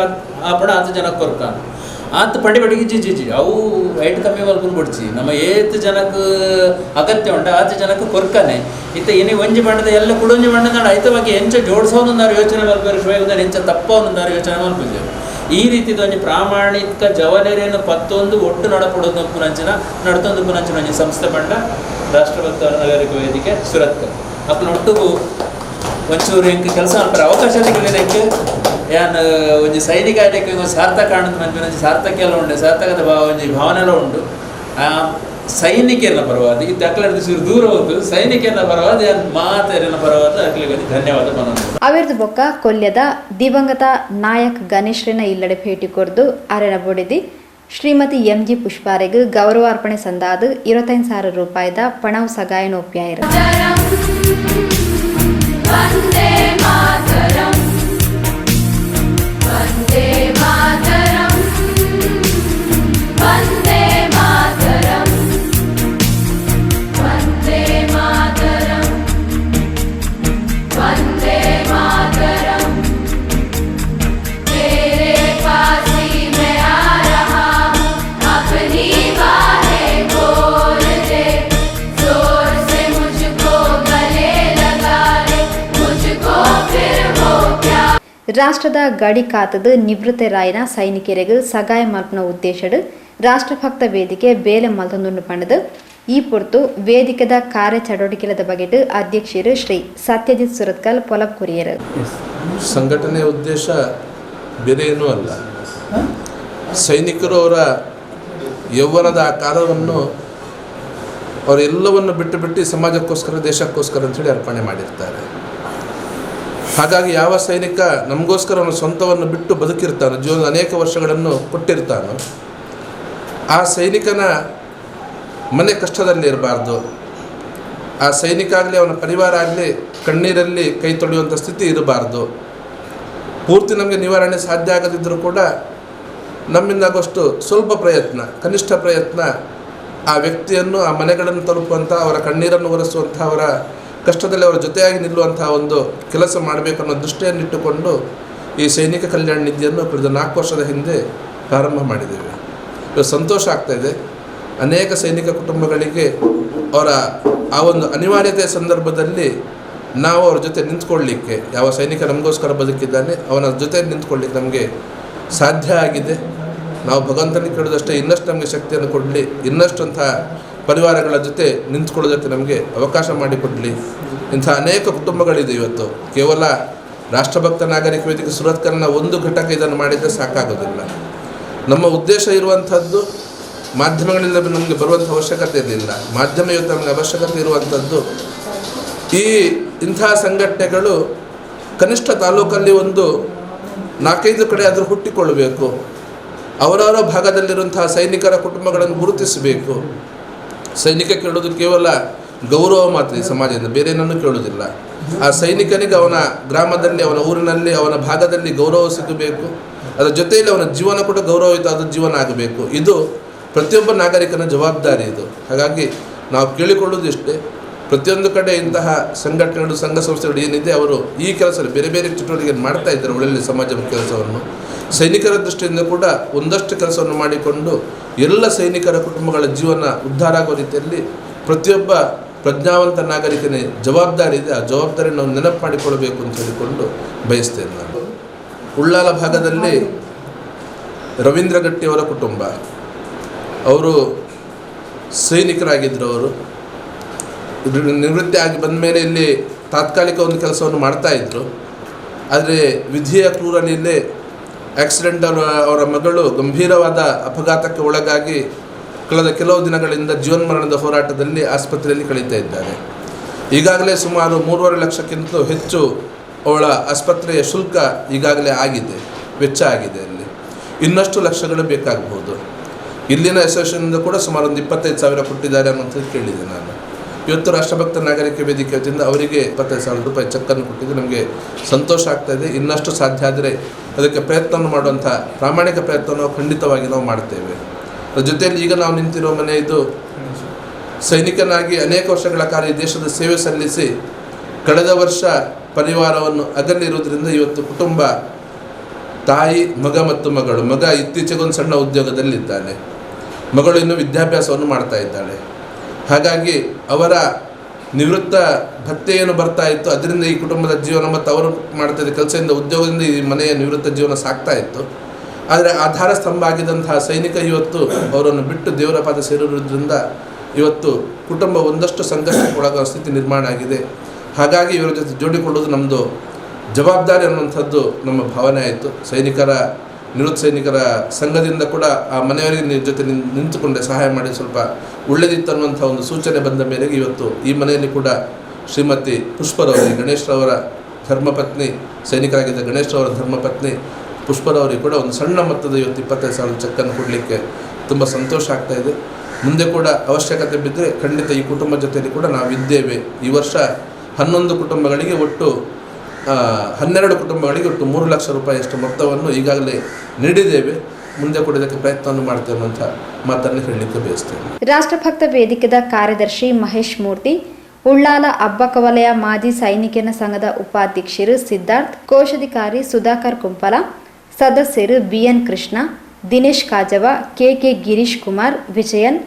ಆಪಣ 10 ಜನಕ್ಕೆ ಕೊರ್ಕ ಆತ ಪಡಿಗೆ ಜಿಜಿ ಅವು ಐಟ್ ಕಮ್ಮಿ ಮಲ್ಕೊಂಡು ಕೊಡ್ಸಿ ನಮ್ಮ ಏತ್ ಜನಕ್ಕೆ ಅಗತ್ಯ ಉಂಟ 10 ಜನಕ್ಕೆ ಕೊರ್ಕನೆ ಇತ್ತ ಏನೇ ಒಂಜಿ ಬಣ್ಣದ ಎಲ್ಲ ಕುಡೊಂಜಿ ಬಣ್ಣದ ಐತ ಬಗ್ಗೆ ಎಂಚ ಜೋಡಿಸೋನೊಂದಾರು ಯೋಚನೆ ಮಲ್ಪೇರು ಶೋಯ ಎಂಚ ತಪ್ಪವನೊಂದಾರು ಯೋಚನೆ ಮಲ್ಪಿದ್ದೇವೆ ಈ ರೀತಿದ ಒಂಜಿ ಪ್ರಾಮಾಣಿಕ ಜವನರೇನು 11 ಒಟ್ಟು ನಡಪಡೋದು ನಡತೊಂದು ಪುನಂಚಿನ ಒಂಜಿ ಸಂಸ್ಥೆ ಬಂಡ ರಾಷ್ಟ್ರಭಕ್ತ ನಾಗರಿಕ ವೇದಿಕೆ ಸುರತ್ಕಲ್ ಅಪ್ಪನ ಒಟ್ಟಿಗೂ ಒಂಚೂರು ಹಿಂಗೆ ಕೆಲಸ ಮಾಡ್ತಾರೆ ಅವಕಾಶ ಸಿಗಲಿಕ್ಕೆ ಏನು ಒಂಜಿ ಸೈನಿಕ ಆಟಕ್ಕೆ ಒಂದು ಸಾರ್ಥಕ ಕಾಣುತ್ತೆ ಮಂಚಿನ ಸಾರ್ಥಕ ಎಲ್ಲ ಉಂಟು ಸಾರ್ಥಕದ ಒಂಜಿ ಭಾವನೆ ಎಲ್ಲ ಉಂಟು ಸೈನಿಕರನ್ನ ಪರವಾದ ಇದು ಅಕ್ಲರ್ದು ದೂರ ಹೋಗ್ತು ಸೈನಿಕರನ್ನ ಪರವಾದ ಮಾತೇರನ್ನ ಪರವಾದ ಅಕ್ಲಿಗೆ ಧನ್ಯವಾದ ಮನೋದು ಅವಿರ್ದು ಬೊಕ್ಕ ಕೊಲ್ಯದ ದಿವಂಗತ ನಾಯಕ್ ಗಣೇಶ್ರನ ಇಲ್ಲಡೆ ಭೇಟಿ ಕೊರ್ದು ಅರೆನ ಬೊಡಿದಿ ಶ್ರೀಮತಿ ಎಂಜಿ ಪುಷ್ಪಾರೆಗ್ ಗೌರವಾರ್ಪಣೆ ಸಂದಾದ 25,000 ರೂಪಾಯಿದ ಪಣವು ಸಗಾಯನ ಒಪ್ಪಿಯಾಯಿರು ರಾಷ್ಟ್ರದ ಗಡಿ ಕಾತದ ನಿವೃತ್ತರಾಯಿನ ಸೈನಿಕರಿಗೆ ಸಗಾಯ ಮಲ್ಪನ ಉದ್ದೇಶಡು ರಾಷ್ಟ್ರಭಕ್ತ ವೇದಿಕೆ ಬೇಲೆ ಮಲ್ತೊಂದು ಪಂಡದು ಈ ಪೊರ್ತು ವೇದಿಕೆದ ಕಾರ್ಯ ಚಟುವಟಿಕೆದ ಬಗೆಟ್ ಅಧ್ಯಕ್ಷರು ಶ್ರೀ ಸತ್ಯಜಿತ್ ಸುರತ್ಕಲ್ ಪೊಲಪ್ ಕುರಿಯರು ಸಂಘಟನೆಯ ಉದ್ದೇಶ ಬೇರೆ ಏನೂ ಅಲ್ಲ. ಸೈನಿಕರು ಅವರ ಯೌವನದ ಆ ಕಾಲವನ್ನು ಅವರೆಲ್ಲವನ್ನು ಬಿಟ್ಟು ಸಮಾಜಕ್ಕೋಸ್ಕರ ದೇಶಕ್ಕೋಸ್ಕರ ಅಂತೇಳಿ ಅರ್ಪಣೆ ಮಾಡಿರ್ತಾರೆ. ಹಾಗಾಗಿ ಯಾವ ಸೈನಿಕ ನಮಗೋಸ್ಕರ ಅವನ ಸ್ವಂತವನ್ನು ಬಿಟ್ಟು ಬದುಕಿರ್ತಾನೋ, ಜೀವನದ ಅನೇಕ ವರ್ಷಗಳನ್ನು ಕೊಟ್ಟಿರ್ತಾನೋ, ಆ ಸೈನಿಕನ ಮನೆ ಕಷ್ಟದಲ್ಲಿ ಇರಬಾರ್ದು. ಆ ಸೈನಿಕ ಆಗಲಿ ಅವನ ಪರಿವಾರ ಆಗಲಿ ಕಣ್ಣೀರಲ್ಲಿ ಕೈ ತೊಳೆಯುವಂಥ ಸ್ಥಿತಿ ಇರಬಾರ್ದು. ಪೂರ್ತಿ ನಮಗೆ ನಿವಾರಣೆ ಸಾಧ್ಯ ಆಗದಿದ್ದರೂ ಕೂಡ ನಮ್ಮಿಂದಾಗುವಷ್ಟು ಸ್ವಲ್ಪ ಪ್ರಯತ್ನ, ಕನಿಷ್ಠ ಪ್ರಯತ್ನ ಆ ವ್ಯಕ್ತಿಯನ್ನು ಆ ಮನೆಗಳನ್ನು ತಲುಪುವಂಥ ಅವರ ಕಣ್ಣೀರನ್ನು ಒರೆಸುವಂಥ ಅವರ ಕಷ್ಟದಲ್ಲಿ ಅವರ ಜೊತೆಯಾಗಿ ನಿಲ್ಲುವಂತಹ ಒಂದು ಕೆಲಸ ಮಾಡಬೇಕನ್ನೋ ದೃಷ್ಟಿಯನ್ನಿಟ್ಟುಕೊಂಡು ಈ ಸೈನಿಕ ಕಲ್ಯಾಣ ನಿಧಿಯನ್ನು ಕಳೆದ 4 ವರ್ಷದ ಹಿಂದೆ ಪ್ರಾರಂಭ ಮಾಡಿದ್ದೇವೆ. ಇವತ್ತು ಸಂತೋಷ ಆಗ್ತಾಯಿದೆ. ಅನೇಕ ಸೈನಿಕ ಕುಟುಂಬಗಳಿಗೆ ಅವರ ಆ ಒಂದು ಅನಿವಾರ್ಯತೆಯ ಸಂದರ್ಭದಲ್ಲಿ ನಾವು ಅವ್ರ ಜೊತೆ ನಿಂತ್ಕೊಳ್ಳಿಕ್ಕೆ, ಯಾವ ಸೈನಿಕ ನಮಗೋಸ್ಕರ ಬದುಕಿದ್ದಾನೆ ಅವನ ಜೊತೆ ನಿಂತ್ಕೊಳ್ಳಿಕ್ಕೆ ನಮಗೆ ಸಾಧ್ಯ ಆಗಿದೆ. ನಾವು ಭಗವಂತನಿಗೆ ಕೇಳೋದಷ್ಟೇ ಇನ್ನಷ್ಟು ನಮಗೆ ಶಕ್ತಿಯನ್ನು ಕೊಡಲಿ, ಇನ್ನಷ್ಟು ಅಂಥ ಪರಿವಾರಗಳ ಜೊತೆ ನಿಂತ್ಕೊಳ್ಳೋದಕ್ಕೆ ನಮಗೆ ಅವಕಾಶ ಮಾಡಿಕೊಡಲಿ. ಇಂಥ ಅನೇಕ ಕುಟುಂಬಗಳಿದೆ. ಇವತ್ತು ಕೇವಲ ರಾಷ್ಟ್ರಭಕ್ತ ನಾಗರಿಕ ವೇದಿಕೆ ಸುರತ್ಕಲ್ನ ಒಂದು ಘಟಕ ಇದನ್ನು ಮಾಡಿದರೆ ಸಾಕಾಗೋದಿಲ್ಲ. ನಮ್ಮ ಉದ್ದೇಶ ಇರುವಂಥದ್ದು ಮಾಧ್ಯಮಗಳಿಂದ ನಮಗೆ ಬರುವಂಥ ಅವಶ್ಯಕತೆ ಇರಲಿಲ್ಲ. ಮಾಧ್ಯಮ ಇವತ್ತು ನಮಗೆ ಅವಶ್ಯಕತೆ ಇರುವಂಥದ್ದು ಇಂಥ ಸಂಘಟನೆಗಳು ಕನಿಷ್ಠ ತಾಲೂಕಲ್ಲಿ ಒಂದು 4-5 ಕಡೆ ಆದರೂ ಹುಟ್ಟಿಕೊಳ್ಳಬೇಕು. ಅವರವರ ಭಾಗದಲ್ಲಿರುವಂತಹ ಸೈನಿಕರ ಕುಟುಂಬಗಳನ್ನು ಗುರುತಿಸಬೇಕು. ಸೈನಿಕ ಕೇಳೋದು ಕೇವಲ ಗೌರವ ಮಾತ್ರ ಈ ಸಮಾಜದಿಂದ, ಬೇರೆ ಏನನ್ನೂ ಕೇಳೋದಿಲ್ಲ. ಆ ಸೈನಿಕನಿಗೆ ಅವನ ಗ್ರಾಮದಲ್ಲಿ, ಅವನ ಊರಿನಲ್ಲಿ, ಅವನ ಭಾಗದಲ್ಲಿ ಗೌರವ ಸಿಗಬೇಕು. ಅದರ ಜೊತೆಯಲ್ಲಿ ಅವನ ಜೀವನ ಕೂಡ ಗೌರವಯುತವಾದ ಜೀವನ ಆಗಬೇಕು. ಇದು ಪ್ರತಿಯೊಬ್ಬ ನಾಗರಿಕನ ಜವಾಬ್ದಾರಿ ಇದು. ಹಾಗಾಗಿ ನಾವು ಕೇಳಿಕೊಳ್ಳೋದು ಇಷ್ಟೇ, ಪ್ರತಿಯೊಂದು ಕಡೆ ಇಂತಹ ಸಂಘಟನೆಗಳು, ಸಂಘ ಸಂಸ್ಥೆಗಳು ಏನಿದೆ ಅವರು ಈ ಕೆಲಸದಲ್ಲಿ ಬೇರೆ ಬೇರೆ ಚಟುವಟಿಕೆಯನ್ನು ಮಾಡ್ತಾ ಇದ್ದಾರೆ. ಒಳ್ಳೆಯ ಸಮಾಜದ ಕೆಲಸವನ್ನು ಸೈನಿಕರ ದೃಷ್ಟಿಯಿಂದ ಕೂಡ ಒಂದಷ್ಟು ಕೆಲಸವನ್ನು ಮಾಡಿಕೊಂಡು ಎಲ್ಲ ಸೈನಿಕರ ಕುಟುಂಬಗಳ ಜೀವನ ಉದ್ಧಾರ ಆಗೋ ರೀತಿಯಲ್ಲಿ ಪ್ರತಿಯೊಬ್ಬ ಪ್ರಜ್ಞಾವಂತ ನಾಗರಿಕನ ಜವಾಬ್ದಾರಿ ಇದೆ. ಆ ಜವಾಬ್ದಾರಿ ನಾವು ನೆನಪು ಮಾಡಿಕೊಳ್ಬೇಕು ಅಂತ ಹೇಳಿಕೊಂಡು ಬಯಸ್ತೇನೆ. ನಾನು ಉಳ್ಳಾಲ ಭಾಗದಲ್ಲಿ ರವೀಂದ್ರ ಗಟ್ಟಿಯವರ ಕುಟುಂಬ, ಅವರು ಸೈನಿಕರಾಗಿದ್ದರು. ಅವರು ನಿವೃತ್ತಿ ಆಗಿ ಬಂದ ಮೇಲೆ ಇಲ್ಲಿ ತಾತ್ಕಾಲಿಕ ಒಂದು ಕೆಲಸವನ್ನು ಮಾಡ್ತಾಯಿದ್ರು. ಆದರೆ ವಿಧಿಯ ಕ್ರೂರನಿಲ್ಲೇ ಆಕ್ಸಿಡೆಂಟ್ ಅವರ ಮಗಳು ಗಂಭೀರವಾದ ಅಪಘಾತಕ್ಕೆ ಒಳಗಾಗಿ ಕಳೆದ ಕೆಲವು ದಿನಗಳಿಂದ ಜೀವನ್ಮರಣದ ಹೋರಾಟದಲ್ಲಿ ಆಸ್ಪತ್ರೆಯಲ್ಲಿ ಕಳೀತಾ ಇದ್ದಾರೆ. ಈಗಾಗಲೇ ಸುಮಾರು 3.5 ಲಕ್ಷಕ್ಕಿಂತಲೂ ಹೆಚ್ಚು ಅವಳ ಆಸ್ಪತ್ರೆಯ ಶುಲ್ಕ ಈಗಾಗಲೇ ಆಗಿದೆ, ವೆಚ್ಚ ಆಗಿದೆ. ಅಲ್ಲಿ ಇನ್ನಷ್ಟು ಲಕ್ಷಗಳು ಬೇಕಾಗಬಹುದು. ಇಲ್ಲಿನ ಅಸೋಸಿಯೇಷನ್ನಿಂದ ಕೂಡ ಸುಮಾರು ಒಂದು 25,000 ಕೊಟ್ಟಿದ್ದಾರೆ ಅನ್ನೋಂಥದ್ದು ಕೇಳಿದೆ ನಾನು. ಇವತ್ತು ರಾಷ್ಟ್ರಭಕ್ತ ನಾಗರಿಕ ವೇದಿಕೆ ವತಿಯಿಂದ ಅವರಿಗೆ 25,000 ರೂಪಾಯಿ ಚೆಕ್ಕನ್ನು ಕೊಟ್ಟಿದ್ದು ನಮಗೆ ಸಂತೋಷ ಆಗ್ತಾಯಿದೆ. ಇನ್ನಷ್ಟು ಸಾಧ್ಯ ಆದರೆ ಅದಕ್ಕೆ ಪ್ರಯತ್ನವನ್ನು ಮಾಡುವಂಥ ಪ್ರಾಮಾಣಿಕ ಪ್ರಯತ್ನವನ್ನು ಖಂಡಿತವಾಗಿ ನಾವು ಮಾಡ್ತೇವೆ. ಅದರ ಜೊತೆಯಲ್ಲಿ ಈಗ ನಾವು ನಿಂತಿರೋ ಮನೆ ಇದು ಸೈನಿಕನಾಗಿ ಅನೇಕ ವರ್ಷಗಳ ಕಾಲ ಈ ದೇಶದ ಸೇವೆ ಸಲ್ಲಿಸಿ ಕಳೆದ ವರ್ಷ ಪರಿವಾರವನ್ನು ಅಗಲಿರುವುದರಿಂದ ಇವತ್ತು ಕುಟುಂಬ, ತಾಯಿ, ಮಗ ಮತ್ತು ಮಗಳು. ಮಗ ಇತ್ತೀಚೆಗೊಂದು ಸಣ್ಣ ಉದ್ಯೋಗದಲ್ಲಿದ್ದಾನೆ, ಮಗಳು ಇನ್ನೂ ವಿದ್ಯಾಭ್ಯಾಸವನ್ನು ಮಾಡ್ತಾ ಇದ್ದಾಳೆ. ಹಾಗಾಗಿ ಅವರ ನಿವೃತ್ತ ಭತ್ಯೆ ಏನು ಬರ್ತಾ ಇತ್ತು ಅದರಿಂದ ಈ ಕುಟುಂಬದ ಜೀವನ ಮತ್ತು ಅವರು ಮಾಡ್ತಾಯಿದ್ದ ಕೆಲಸದಿಂದ, ಉದ್ಯೋಗದಿಂದ ಈ ಮನೆಯ ನಿವೃತ್ತ ಜೀವನ ಸಾಗ್ತಾ ಇತ್ತು. ಆದರೆ ಆಧಾರ ಸ್ತಂಭ ಆಗಿದ್ದಂತಹ ಸೈನಿಕ ಇವತ್ತು ಅವರನ್ನು ಬಿಟ್ಟು ದೇವರ ಪಾದ ಸೇರಿರುವುದರಿಂದ ಇವತ್ತು ಕುಟುಂಬ ಒಂದಷ್ಟು ಸಂಕಷ್ಟಕ್ಕೊಳಗೋ ಸ್ಥಿತಿ ನಿರ್ಮಾಣ ಆಗಿದೆ. ಹಾಗಾಗಿ ಇವರ ಜೊತೆ ಜೋಡಿಕೊಳ್ಳೋದು ನಮ್ಮದು ಜವಾಬ್ದಾರಿ ಅನ್ನುವಂಥದ್ದು ನಮ್ಮ ಭಾವನೆ ಆಯಿತು. ನಿವೃತ್ತ ಸೈನಿಕರ ಸಂಘದಿಂದ ಕೂಡ ಆ ಮನೆಯವರಿಗೆ ಜೊತೆ ನಿಂತುಕೊಂಡೆ ಸಹಾಯ ಮಾಡಿ ಸ್ವಲ್ಪ ಒಳ್ಳೆದಿತ್ತು ಅನ್ನುವಂಥ ಒಂದು ಸೂಚನೆ ಬಂದ ಮೇರೆಗೆ ಇವತ್ತು ಈ ಮನೆಯಲ್ಲಿ ಕೂಡ ಶ್ರೀಮತಿ ಪುಷ್ಪರವರಿಗೆ, ಗಣೇಶ್ರವರ ಧರ್ಮಪತ್ನಿ, ಸೈನಿಕರಾಗಿದ್ದ ಗಣೇಶ್ರವರ ಧರ್ಮಪತ್ನಿ ಪುಷ್ಪರವರಿಗೆ ಕೂಡ ಒಂದು ಸಣ್ಣ ಮೊತ್ತದ ಇವತ್ತು 25,000 ಚೆಕ್ಕನ್ನು ಕೊಡಲಿಕ್ಕೆ ತುಂಬ ಸಂತೋಷ ಆಗ್ತಾಯಿದೆ. ಮುಂದೆ ಕೂಡ ಅವಶ್ಯಕತೆ ಬಿದ್ದರೆ ಖಂಡಿತ ಈ ಕುಟುಂಬ ಜೊತೆಯಲ್ಲಿ ಕೂಡ ನಾವಿದ್ದೇವೆ. ಈ ವರ್ಷ 11 ಕುಟುಂಬಗಳಿಗೆ ಒಟ್ಟು 12 ಕುಟುಂಬಗಳಿಗೆ ಒಟ್ಟು 3 ಲಕ್ಷ ರೂಪಾಯಿಯಷ್ಟು ಮೊತ್ತವನ್ನು ಈಗಾಗಲೇ ನೀಡಿದ್ದೇವೆ. ಮುಂದೆ ಕೂಡ ಇದಕ್ಕೆ ಪ್ರಯತ್ನವನ್ನು ಮಾಡ್ತೇವೆ ಅಂತ ಮಾತನ್ನು ಹೇಳಲಿಕ್ಕೆ ಬಯಸ್ತೇವೆ. ರಾಷ್ಟ್ರಭಕ್ತ ವೇದಿಕೆದ ಕಾರ್ಯದರ್ಶಿ ಮಹೇಶ್ ಮೂರ್ತಿ, ಉಳ್ಳಾಲ ಅಬ್ಬಕ್ಕ ವಲಯ ಮಾಜಿ ಸೈನಿಕನ ಸಂಘದ ಉಪಾಧ್ಯಕ್ಷರು ಸಿದ್ಧಾರ್ಥ್, ಕೋಶಾಧಿಕಾರಿ ಸುಧಾಕರ್ ಕುಂಪಲ, ಸದಸ್ಯರು ಬಿಎನ್ ಕೃಷ್ಣ, ದಿನೇಶ್ ಕಾಜವ, ಕೆಕೆ ಗಿರೀಶ್ ಕುಮಾರ್, ವಿಜಯನ್,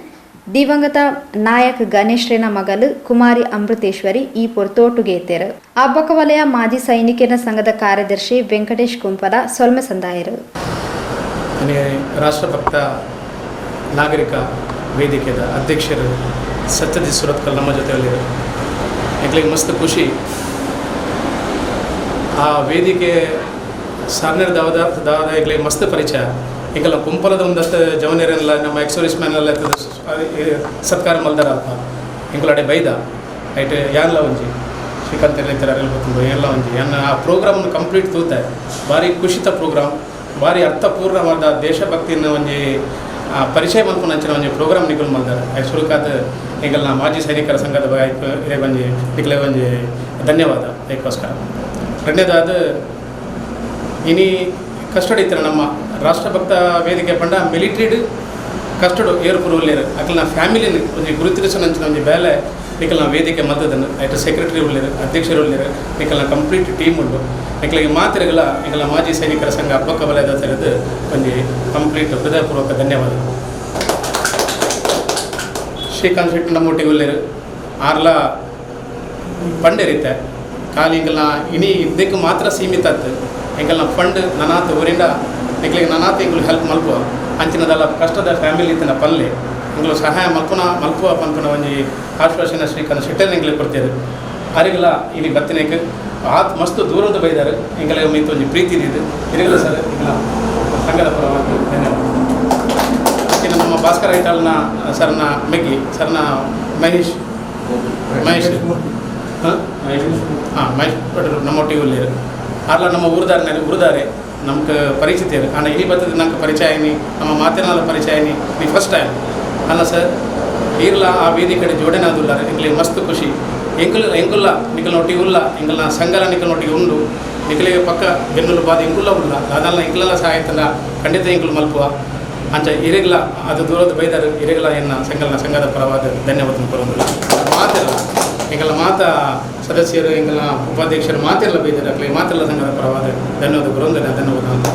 ದಿವಂಗತ ನಾಯಕ್ ಗಣೇಶ್ರೇನ ಮಗಲು ಕುಮಾರಿ ಅಮೃತೇಶ್ವರಿ ಈ ಪೊರ್ತೋಟುಗೇತೆರು. ಅಬ್ಬಕ್ಕ ವಲಯ ಮಾಜಿ ಸೈನಿಕನ ಸಂಘದ ಕಾರ್ಯದರ್ಶಿ ವೆಂಕಟೇಶ್ ಕುಂಪಲ ಸೊಲ್ಮೆ ಸಂದಾಯರು. ರಾಷ್ಟ್ರಭಕ್ತ ನಾಗರಿಕ ವೇದಿಕೆದ ಅಧ್ಯಕ್ಷರು ಸತ್ಯಜಿತ್ ಸುರತ್ಕಲ್ ನಮ್ಮ ಜೊತೆಯಲ್ಲಿರು. ಯಾಕೆ ಮಸ್ತ್ ಖುಷಿ. ಆ ವೇದಿಕೆ ಸಾರ್ನೇರ್ ದಾವದ ಈಗಲೇ ಮಸ್ತ್ ಪರಿಚಯ. ಈಗೆಲ್ಲ ಕುಂಪಲದ ಒಂದಷ್ಟು ಜವನಿಯರೆಲ್ಲ ನಮ್ಮ ಎಕ್ಸೋರಿಸ್ ಮ್ಯಾನೆಲ್ಲ ಸತ್ಕಾರ ಮಲ್ದಾರಪ್ಪ ಇಂಕಲಾಡೆ ಬೈದ ಐಟೆ ಯಾನ್ಲ ಒಂಜಿ ಶ್ರೀಕಾಂತ್ ಹೇಳಿದ್ದಾರೆ ಗೊತ್ತು ಎಲ್ಲ ಒಂಜಿ ಎನ್ನ ಆ ಪ್ರೋಗ್ರಾಮನ್ನು ಕಂಪ್ಲೀಟ್ ತೂತೆ ಭಾರಿ ಖುಷಿತ ಪ್ರೋಗ್ರಾಮ್, ಭಾರಿ ಅರ್ಥಪೂರ್ಣವಾದ ದೇಶಭಕ್ತಿನ ಒಂಜಿ ಪರಿಚಯ ಮಲ್ಕೊಂಡು ಅಂಚಿನ ಒಂಜಿ ಪ್ರೋಗ್ರಾಮ್ ನಿಕಲ್ ಮಲ್ದಾರೆ. ಶುರುಕಾದ ಈಗೆಲ್ಲ ಮಾಜಿ ಸೈನಿಕರ ಸಂಘದ ಇದೇ ಒಂಜಿ ನಿಕಲೆ ಒಂಜಿ ಧನ್ಯವಾದ ಅದಕ್ಕೋಸ್ಕರ. ಎರಡನೇದಾದ ಇನಿ ಕಸ್ಟಡಿ ಇತ್ತು ನಮ್ಮ ರಾಷ್ಟ್ರಭಕ್ತ ವೇದಿಕೆ ಪಂಡ ಮಿಲಿಟ್ರಿಡ್ ಕಷ್ಟಡು ಏರ್ಪುರು ಉಳ್ಳೇರು ಅಕಲ್ನ ಫ್ಯಾಮಿಲಿನ ಒಂದು ಗುರುತಿರಿಸೋಂಚಿನ ಒಂದು ಬೇಲೆ ನಿಕಲ್ನ ವೇದಿಕೆ ಮದ್ದದನ್ನು ಐಟ ಸೆಕ್ರೆಟರಿ ಉಳ್ಳೇರು ಅಧ್ಯಕ್ಷರು ಉಳ್ಳೇರು ನಿಕಲ್ನ ಕಂಪ್ಲೀಟ್ ಟೀಮ್ ಉಂಟು ನಿಕಲಿಗೆ ಮಾತಿರಗಳ ನಿಕಲ ಮಾಜಿ ಸೈನಿಕರ ಸಂಘ ಹಬ್ಬಕ್ಕ ವಲಯದ ತೆರೆದು ಒಂದು ಕಂಪ್ಲೀಟ್ ಹೃದಯಪೂರ್ವಕ ಧನ್ಯವಾದ. ಶ್ರೀಕಾಂತ್ ಶೆಟ್ಟಿ ನಮ್ಮೊಟ್ಟಿಗೆ ಉಳ್ಳೇರು ಆರ್ಲ ಪಂಡಿರಿತ್ತೆ ಖಾಲಿ ಇಂಕಲ್ನ ಇನಿ ಇದಕ್ಕೆ ಮಾತ್ರ ಸೀಮಿತ ಆಯ್ತು ಇಂಕಲ್ನ ಫಂಡ್ ನನಾತ್ ಊರಿಂದ ನಿಕ್ಲಿಗೆ ನನಾತ್ ಇಂಗ್ಲು ಹೆಲ್ಪ್ ಮಲ್ಪುವ ಅಂಚಿನದಲ್ಲ ಕಷ್ಟದ ಫ್ಯಾಮಿಲಿ ಇತ್ತಿನ ಪಲ್ಲೆ ಇಂಗ್ಲು ಸಹಾಯ ಮಲ್ಪುವ ಪಂಪನ ಒಂದು ಆಶ್ವಾಸನ ಶ್ರೀಕಾಂತ್ ಶೆಟ್ಟರ್ ಇಂಗ್ಲಿಗೆ ಕೊಡ್ತೇವೆ ಅರಿಗೆಲ್ಲ ಇಲ್ಲಿ ಬತ್ತಿನಕ್ಕೆ ಮಸ್ತ್ ದೂರದ ಬೈದಾರೆ ಇಂಗಲ ಮೀತು ಒಂದು ಪ್ರೀತಿ ಇದೆ ಇರಗಲ್ಲ ಸರ್ ಇಂಗಲ ಸಂಘದ ಪರವಾಗಿ ಧನ್ಯವಾದ. ಇನ್ನು ನಮ್ಮ ಭಾಸ್ಕರ ಐತಾಲ್ನ ಸರ್ನ ಮೆಗ್ಗಿ ಸರ್ನ ಮಹೇಶ್ ಮಹೇಶ್ ಭಟ್ರು ನಮ್ಮೊಟ್ಟಿಗೆ ಉಳ್ಳೇರು ಆರ್ಲ ನಮ್ಮ ಊರುದಾರೆ ನಮ್ಗೆ ಪರಿಚಿತಿಯರು ಆನ ಈ ಬತ್ತದ ನಂಗೆ ಪರಿಚಯನಿ ನಮ್ಮ ಮಾತಿನ ಪರಿಚಯನಿ ನೀ ಫಸ್ಟ್ ಟೈಮ್ ಅಲ್ಲ ಸರ್ ಈರ್ಲ ಆ ವೇದಿಕೆ ಜೋಡಣೆ ಆದುಲ್ಲಾರೆ ಎಂಗ್ಲಿಗೆ ಮಸ್ತ್ ಖುಷಿ ಎಂಗುಲ್ಲ ನಿಕಲ್ ನೊಟ್ಟಿಗೆ ಉಲ್ಲ ಎಂಗಲ್ನ ಸಂಗಲ ನಿಕಲ್ ನೊಟ್ಟಿಗೆ ಉಂಡು ನಿಕಲಿಗೆ ಪಕ್ಕ ಬೆನ್ನುಲು ಬಾದಿ ಎಂಗುಲ್ಲ ಉಲ್ಲ ಅದೆಲ್ಲ ಎಂಗ್ಲೆಲ್ಲ ಸಹಾಯತನ ಖಂಡಿತ ಎಂಗುಲು ಮಲ್ಪುವ ಅಂಚ ಇರೆಗ್ಲ ಅದು ದೂರದ ಬೈದಾರು ಇರೆಗ್ಲ ಎನ್ನ ಸಂಘದ ಪರವಾದ ಧನ್ಯವಾದ ಕೊರೋದಿಲ್ಲ ಮಾತೆಲ್ಲ ಎಂಗಲ ಮಾತಾ ಸದಸ್ಯರು ಎಂಗಲ ಉಪಾಧ್ಯಕ್ಷರು ಮಾತೆಲ್ಲ ಬೈದಾರೆ ಮಾತೆಲ್ಲ ಸಂಘದ ಪರವಾದ ಧನ್ಯವಾದ ಕೊರೋದಿಲ್ಲ ಧನ್ಯವಾದ.